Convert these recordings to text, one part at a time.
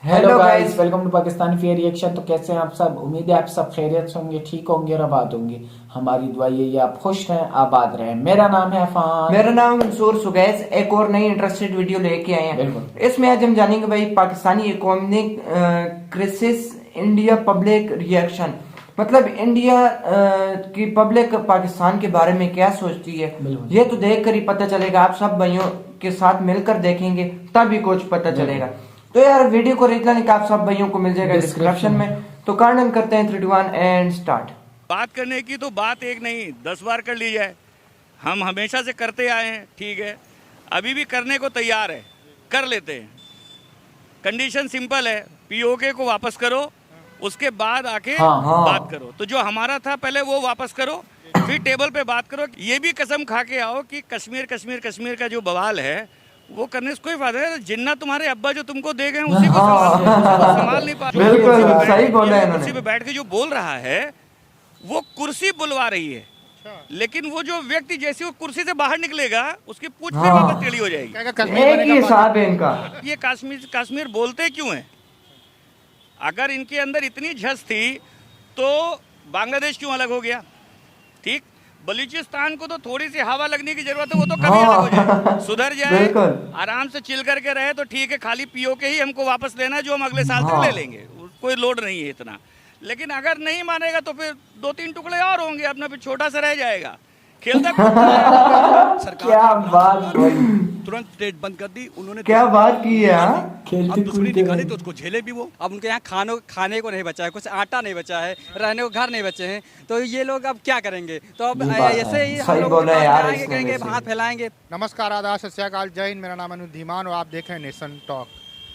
Hello guys, welcome to Pakistani fair reaction. तो कैसे हैं आप सब? उम्मीद है आप सब खैरियत से होंगे, ठीक होंगे और आबाद होंगे। हमारी दुआ यही है आप खुश रहें, आबाद रहें। मेरा नाम है अफान। मेरा नाम मंसूर सुगैस। एक और नई इंटरेस्टेड वीडियो लेके आए हैं। बिल्कुल। इसमें आज हम जानेंगे भाई Pakistani economic crisis, India public reaction. मतलब इंडिया की पब्लिक पाकिस्तान के बारे में क्या सोचती है, बिल्कुल। ये तो देख कर ही पता चलेगा। आप सब भाइयों के साथ मिलकर देखेंगे तभी कुछ पता चलेगा। तो यार वीडियो को रेट लाने का आप सब भाइयों को मिल जाएगा डिस्क्रिप्शन में। तो कार्डन करते हैं 3 2 1 एंड स्टार्ट। बात करने की तो बात एक नहीं 10 बार कर ली जाए। हम हमेशा से करते आए हैं, ठीक है, अभी भी करने को तैयार है, कर लेते हैं। कंडीशन सिंपल है, पीओके को वापस करो, उसके बाद आके हाँ। बात करो। तो जो हमारा था पहले वो वापस करो, फिर टेबल पे बात करो। ये भी कसम खा के आओ कि कश्मीर कश्मीर कश्मीर का जो बवाल है वो करने से कोई फायदा है। जिन्ना तुम्हारे अब्बा जो तुमको दे गए उसी को संभाल नहीं पा रहे। बिल्कुल सही बोला है कुर्सी पे इन्होंने। बैठ के जो बोल रहा है वो कुर्सी बुलवा रही है, लेकिन वो जो व्यक्ति जैसे वो कुर्सी से बाहर निकलेगा उसकी पूंछ पे वापस टेढ़ी हो जाएगी। एक ही हिसाब है इनका। ये कश्मीर कश्मीर बोलते क्यों हैं? अगर इनके अंदर इतनी झस थी तो बांग्लादेश क्यों अलग हो गया? ठीक, बलूचिस्तान को तो थोड़ी सी हवा लगने की जरूरत है, वो तो कभी अलग हो जाए, सुधर जाए, आराम से चिल करके रहे तो ठीक है। खाली पीओके ही हमको वापस लेना है, जो हम अगले साल तक ले लेंगे, कोई लोड नहीं है इतना। लेकिन अगर नहीं मानेगा तो फिर 2-3 टुकड़े और होंगे, अपना फिर छोटा सा रह जाएगा। खेलता क्या बात तुरंत स्टेट बंद कर दी उन्होंने। क्या बात की है। खेलते अब दूसरी कूदते निकाली रहे। तो उसको झेले भी वो। अब उनके यहाँ खाने को नहीं बचा है, कुछ आटा नहीं बचा है, रहने को घर नहीं बचे हैं, तो ये लोग अब क्या करेंगे? तो अब ये बात ऐसे ही है। हम सही लोग बोला यार आएंगे, इसने कहेंगे, वैसे। हाथ फैलाएंगे। नमस्कार, आदाब, सत श्री अकाल, जय हिंद। मेरा नाम अनुज धीमान और आप देख रहे हैं नेशन टॉक।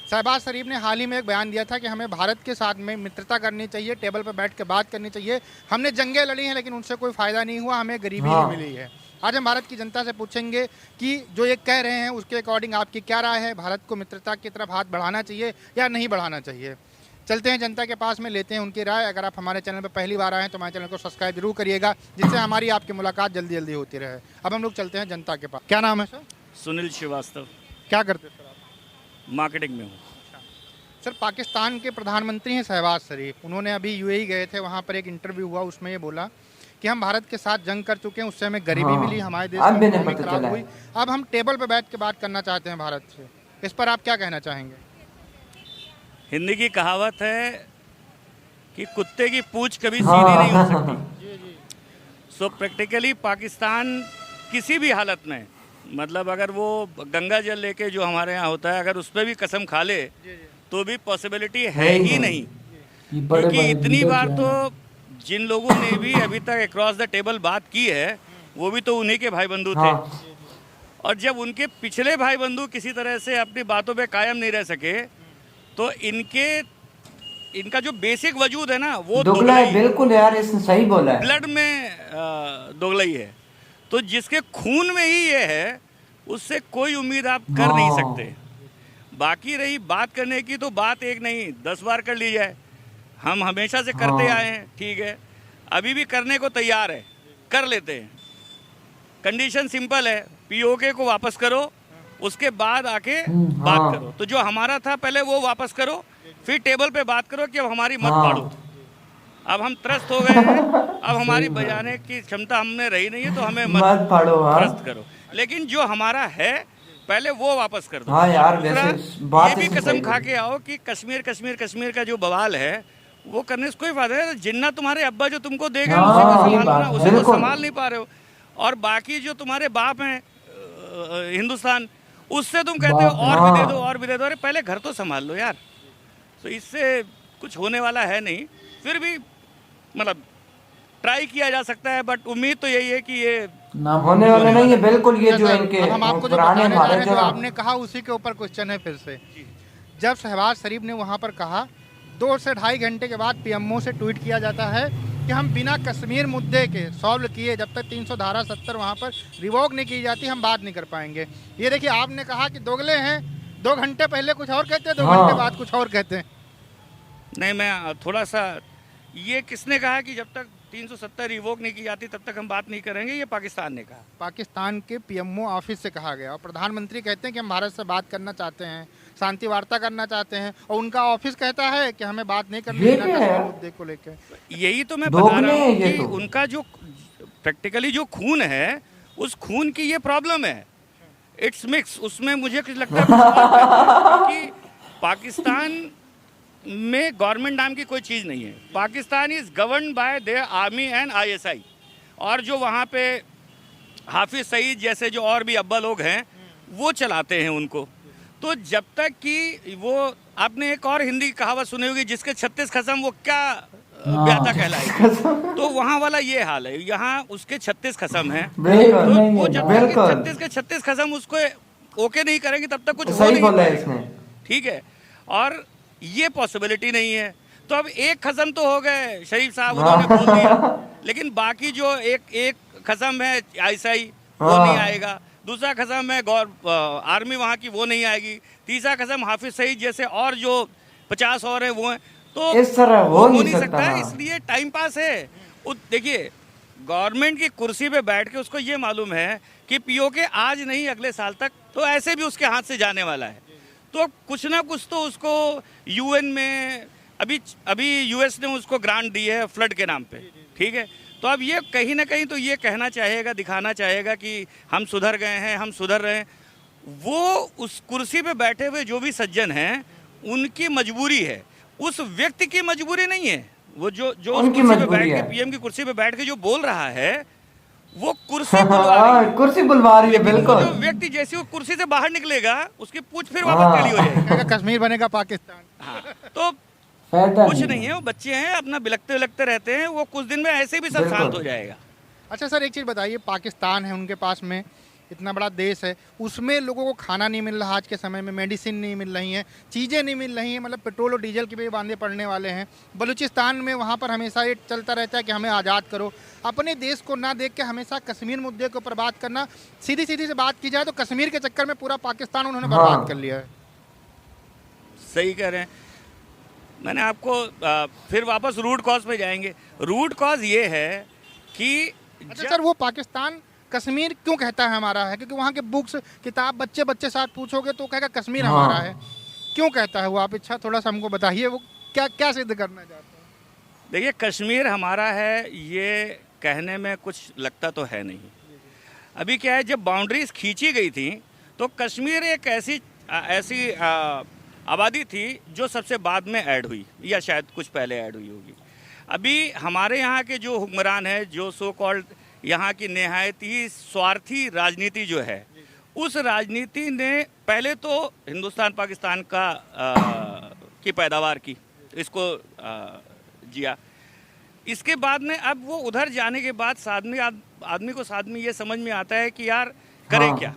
शहबाज शरीफ ने हाल ही में एक बयान दिया था कि हमें भारत के साथ में मित्रता करनी चाहिए, टेबल पर बैठ के बात करनी चाहिए। हमने जंगें लड़ी हैं लेकिन उनसे कोई फ़ायदा नहीं हुआ, हमें गरीबी ही मिली है। आज हम भारत की जनता से पूछेंगे कि जो ये कह रहे हैं उसके अकॉर्डिंग आपकी क्या राय है? भारत को मित्रता की तरफ हाथ बढ़ाना चाहिए या नहीं बढ़ाना चाहिए? चलते हैं जनता के पास में, लेते हैं उनकी राय। अगर आप हमारे चैनल पर पहली बार आए हैं तो हमारे चैनल को सब्सक्राइब जरूर करिएगा, जिससे हमारी आपकी मुलाकात जल्दी जल्दी होती रहे। अब हम लोग चलते हैं जनता के पास। क्या नाम है सर? सुनील श्रीवास्तव, क्या करते हैं सर आप? मार्केटिंग में हूँ। सर, पाकिस्तान के प्रधानमंत्री हैं शहबाज शरीफ, उन्होंने अभी यूएई गए थे, वहाँ पर एक इंटरव्यू हुआ, उसमें ये बोला कि हम भारत के साथ जंग कर चुके हैं, उससे हमें गरीबी मिली, हमारे देश अब की भी नहीं इकोनॉमी पता खराब चला हुई, है। अब हम टेबल पर बैठ के बात करना चाहते हैं भारत से। इस पर आप क्या कहना चाहेंगे? हिंदी की कहावत है कि कुत्ते की पूंछ कभी सीधी नहीं हो सकती। सो प्रैक्टिकली पाकिस्तान किसी भी हालत में, मतलब अगर वो गंगा जल लेके जो हमारे यहाँ होता है, अगर उस पर भी कसम खा ले तो भी पॉसिबिलिटी है ही नहीं। ये बड़े क्योंकि बड़े इतनी लीडर बार जो तो हैं जिन लोगों ने भी अभी तक अक्रॉस द टेबल बात की है वो भी तो उन्हीं के भाई बंधु थे। और जब उनके पिछले भाई बंधु किसी तरह से अपनी बातों पे कायम नहीं रह सके तो इनका जो बेसिक वजूद है ना वो दुगला है। बिल्कुल यार, इसने सही बोला है। ब्लड में दोगलाई है। तो जिसके खून में ही ये है उससे कोई उम्मीद आप कर नहीं सकते। बाकी रही बात करने की तो बात एक नहीं 10 बार कर ली जाए। हम हमेशा से करते आए हैं, ठीक है, अभी भी करने को तैयार है, कर लेते हैं। कंडीशन सिंपल है, पीओके को वापस करो, उसके बाद आके बात करो। तो जो हमारा था पहले वो वापस करो, फिर टेबल पे बात करो कि अब हमारी मत फाड़ो। अब हम त्रस्त हो गए हैं, अब हमारी बजाने की क्षमता हमने रही नहीं है, तो हमें मत फाड़ो। त्रस्त करो। लेकिन जो हमारा है पहले वो वापस कर दो। हाँ यार, दूसरा, वैसे बात ये भी इसने कसम सही खा बोली। के आओ कि कश्मीर कश्मीर कश्मीर का जो बवाल है वो करने से कोई फायदा है। जिन्ना तुम्हारे अब्बा जो तुमको दे गए उसी को ये संभालो बात ना, है। उसी को बिल्कुल। संभाल नहीं पा रहे हो। और बाकी जो तुम्हारे बाप हैं हिंदुस्तान, उससे तुम कहते हो और भी दे दो और भी दे दो। अरे पहले घर तो संभाल लो यार। तो इससे कुछ होने वाला है नहीं। फिर भी मतलब ट्राई किया जा सकता है, बट उम्मीद तो यही है कि ये नाम होने वाले नहीं है। बिल्कुल, ये जो सर, इनके अब हम आपको जो पुराने बताने जा हमारे रहे हैं, जो जो आपने कहा उसी के ऊपर क्वेश्चन है फिर से। जब शहबाज शरीफ ने वहाँ पर कहा 2 से ढाई घंटे के बाद पीएमओ से ट्वीट किया जाता है कि हम बिना कश्मीर मुद्दे के सॉल्व किए जब तक 300 धारा 70 वहाँ पर रिवोक नहीं की जाती हम बात नहीं कर पाएंगे। ये देखिए, आपने कहा कि दोगले हैं, 2 घंटे पहले कुछ और कहते हैं, 2 घंटे बाद कुछ और कहते हैं। नहीं, मैं थोड़ा सा, ये किसने कहा कि जब तक 370 रिवोक नहीं की जाती तब तक हम बात नहीं करेंगे? ये पाकिस्तान ने कहा। पाकिस्तान के पीएमओ ऑफिस से कहा गया और प्रधानमंत्री कहते हैं कि हम भारत से बात करना चाहते हैं, शांति वार्ता करना चाहते हैं और उनका ऑफिस कहता है कि हमें बात नहीं करनी ये बिना क्या कश्मीर है? मुद्दे को लेकर। यही तो मैं बता दोगले रहा हैं हूँ ये कि तो। उनका जो प्रैक्टिकली जो खून है उस खून की ये प्रॉब्लम है, इट्स मिक्स। उसमें मुझे कुछ लगता है कुछ और है, क्योंकि पाकिस्तान में गवर्नमेंट नाम की कोई चीज़ नहीं है। Pakistan is govern by there army and ISI, और जो वहाँ पे हाफिज सईद जैसे जो और भी अब्बा लोग हैं वो चलाते हैं उनको। तो जब तक कि वो, आपने एक और हिंदी कहावत सुनी होगी, जिसके 36 खसम वो क्या ब्याता कहलाएगी, तो वहाँ वाला ये हाल है, यहाँ उसके 36 खसम हैं। बिल्कुल तो नहीं वो है जब ना। तक बिल्कुल। 36 के 36 खसम उसको ओके नहीं करेंगे तब तक कुछ हो सही नहीं बोला है पाएगा। इसने। ठीक है, और ये पॉसिबिलिटी नहीं है। तो अब एक खसम तो हो गए शरीफ साहब, उन्होंने बोल दिया, लेकिन बाकी जो एक खसम है ISI वो हाँ। नहीं आएगा, दूसरा खसम है आर्मी वहाँ की वो नहीं आएगी, तीसरा खसम हाफिज सईद जैसे और जो 50 और हैं वो हैं। तो इस तरह हो वो नहीं नहीं सकता सकता है, ना। इसलिए टाइम पास है। देखिए, गवर्नमेंट की कुर्सी पे बैठ के उसको ये मालूम है कि POK आज नहीं अगले साल तक तो ऐसे भी उसके हाथ से जाने वाला है। तो कुछ ना कुछ तो उसको UN में अभी US ने उसको ग्रांट दी है फ्लड के नाम पे, ठीक है। तो अब ये कहीं ना कहीं तो ये कहना चाहेगा, दिखाना चाहेगा कि हम सुधर गए हैं, हम सुधर रहे हैं। वो उस कुर्सी पे बैठे हुए जो भी सज्जन हैं उनकी मजबूरी है, उस व्यक्ति की मजबूरी नहीं है। वो जो उस उनकी कुर्सी पे मजबूरी बैठ के, है। PM की कुर्सी पे बैठ के जो बोल रहा है वो कुर्सी बुलवा रही है। कुर्सी बुलवा रही है, लेकिन वो बिल्कुल। जो व्यक्ति जैसे वो कुर्सी से बाहर निकलेगा उसकी पूंछ फिर हाँ। वापस टेढ़ी हो जाएगी। कहेगा कश्मीर बनेगा पाकिस्तान। हाँ, तो फायदा कुछ नहीं है, वो बच्चे हैं, अपना बिलकते बिलकते रहते हैं, वो कुछ दिन में ऐसे भी सब बिल्कुल। शांत हो जाएगा। अच्छा सर, एक चीज़ बताइए, पाकिस्तान है, उनके पास में इतना बड़ा देश है, उसमें लोगों को खाना नहीं मिल रहा आज के समय में, मेडिसिन नहीं मिल रही हैं, चीज़ें नहीं मिल रही हैं, मतलब पेट्रोल और डीजल के भी बांधे पड़ने वाले हैं। बलूचिस्तान में वहाँ पर हमेशा ये चलता रहता है कि हमें आज़ाद करो। अपने देश को ना देख के हमेशा कश्मीर मुद्दे के ऊपर बात करना, सीधी सीधी से बात की जाए तो कश्मीर के चक्कर में पूरा पाकिस्तान उन्होंने बर्बाद कर लिया है। सही कह रहे हैं। मैंने आपको फिर वापस रूट कॉज पे जाएंगे। रूट कॉज ये है कि अच्छा सर, वो पाकिस्तान कश्मीर क्यों कहता है हमारा है? क्योंकि वहाँ के बुक्स किताब बच्चे साथ पूछोगे तो कहेगा कश्मीर हाँ। हमारा है। क्यों कहता है वो? आप इच्छा थोड़ा सा हमको बताइए, वो क्या क्या सिद्ध करना चाहते हैं? देखिए, कश्मीर हमारा है ये कहने में कुछ लगता तो है नहीं। अभी क्या है, जब बाउंड्रीज खींची गई थी तो कश्मीर एक ऐसी आबादी थी जो सबसे बाद में ऐड हुई, या शायद कुछ पहले ऐड हुई होगी। अभी हमारे यहाँ के जो हुक्मरान हैं, जो सो कॉल्ड यहाँ की नहायत ही स्वार्थी राजनीति जो है, उस राजनीति ने पहले तो हिंदुस्तान पाकिस्तान का की पैदावार की, इसको जिया। इसके बाद में अब वो उधर जाने के बाद आदमी को साथ में ये समझ में आता है कि यार करें हाँ। क्या।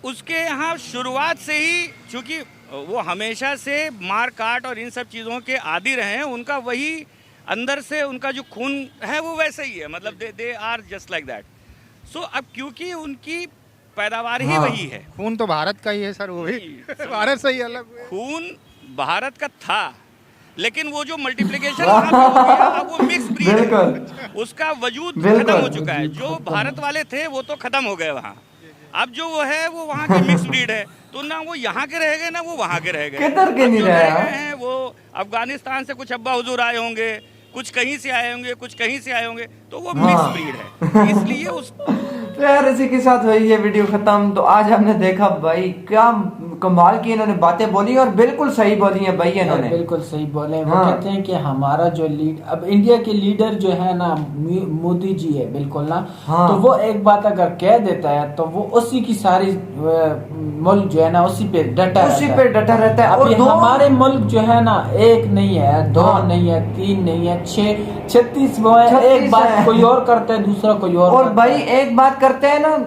उसके यहाँ शुरुआत से ही, चूँकि वो हमेशा से मार काट और इन सब चीज़ों के आदी रहे हैं, उनका वही अंदर से उनका जो खून है वो वैसे ही है, मतलब they are just like that. So अब क्योंकि उनकी पैदावार ही हाँ। वही है, खून तो भारत का ही है सर, वो भी भारत से ही अलग हुए। खून भारत का था, लेकिन वो जो मल्टीप्लिकेशन वहाँ पे हो गया, अब वो मिक्स ब्रीड है, बिल्कुल। उसका वजूद बिल्कुल। खत्म हो चुका है। जो भारत वाले थे वो तो खत्म हो गए वहाँ। अब जो वो है वो वहाँ की मिक्स ब्रीड है, तो ना वो यहाँ के रह गए ना वो वहाँ के रह गए। किधर के अब नहीं जो रहे रह हैं? गए हैं वो अफगानिस्तान से कुछ अब्बा हुजूर आए होंगे, कुछ कहीं से आए होंगे, कुछ कहीं से आए होंगे, तो वो मिक्स हाँ। ब्रीड है, इसलिए उस तो यार इसी के साथ हुई ये वीडियो खत्म। तो आज हमने देखा भाई क्या कमाल की इन्होंने बातें बोली और बिल्कुल सही बोली है भाई इन्होंने। बिल्कुल सही बोले। वो हाँ। कहते हैं कि हमारा जो अब इंडिया के लीडर जो है ना, मोदी जी है, बिल्कुल ना। हाँ। तो वो एक बात अगर कह देता है तो वो उसी की सारी मुल्क जो है ना उसी पे डटा रहता है। और अभी दो हमारे मुल्क जो है ना, एक नहीं है, दो हाँ। नहीं है, तीन नहीं है, 36 वो है। 36 एक बात है। कोई और करता है, दूसरा कोई और और करता भाई है। एक बात करते हैं ना,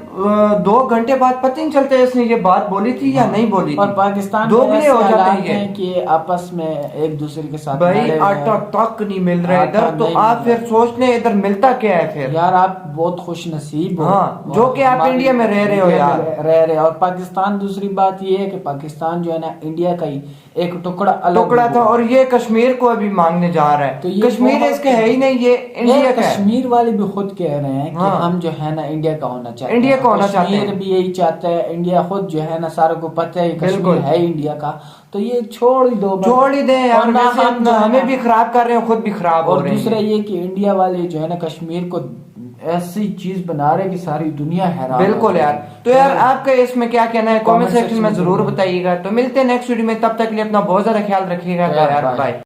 2 घंटे बाद पता नहीं चलता है इसने ये बात बोली थी या नहीं बोली थी। और पाकिस्तान दो में भी ऐसे हो जाते हालात हैं हैं कि आपस में एक दूसरे के साथ भाई लड़े हुए आटा हैं। तक नहीं मिल रहा है आटा इधर। तो नहीं आप मिल फिर सोचने इधर मिलता क्या है फिर? यार आप बहुत खुश नसीब हो। हाँ, और जो कि आप हमारी इंडिया में रह रहे हो इंडिया में यार। रह रहे। और पाकिस्तान, दूसरी बात ये है कि पाकिस्तान जो है ना, इंडिया का ही एक टुकड़ा अलग टुकड़ा था हुआ। और ये कश्मीर को अभी मांगने जा रहा है। तो ये कश्मीर बहुत- इसके है ही नहीं, ये इंडिया ये का है। कश्मीर वाले भी खुद कह रहे हैं कि हाँ। हम जो है ना इंडिया का होना चाहते हैं। इंडिया का होना चाहते कश्मीर हैं। भी यही चाहता है। इंडिया खुद जो है ना, सारों को पता है ये कश्मीर बिल्कुल। है इंडिया का, तो ये छोड़ ही दो बस। छोड़ ही दें यार, और ना वैसे हम जो है हमें ना- भी खराब कर रहे हैं, खुद भी खराब हो और रहे हैं। दूसरा ये कि इंडिया वाले जो है ना कश्मीर को ऐसी चीज बना रहे कि सारी दुनिया हैरान बिल्कुल हो यार। रही। तो यार आपका इसमें क्या कहना है, कमेंट Comment सेक्शन section में में जरूर जरूर बताइएगा। तो मिलते हैं नेक्स्ट वीडियो में, तब तक के लिए अपना बहुत ज्यादा ख्याल रखिएगा। तो यार, यार bye। बाय।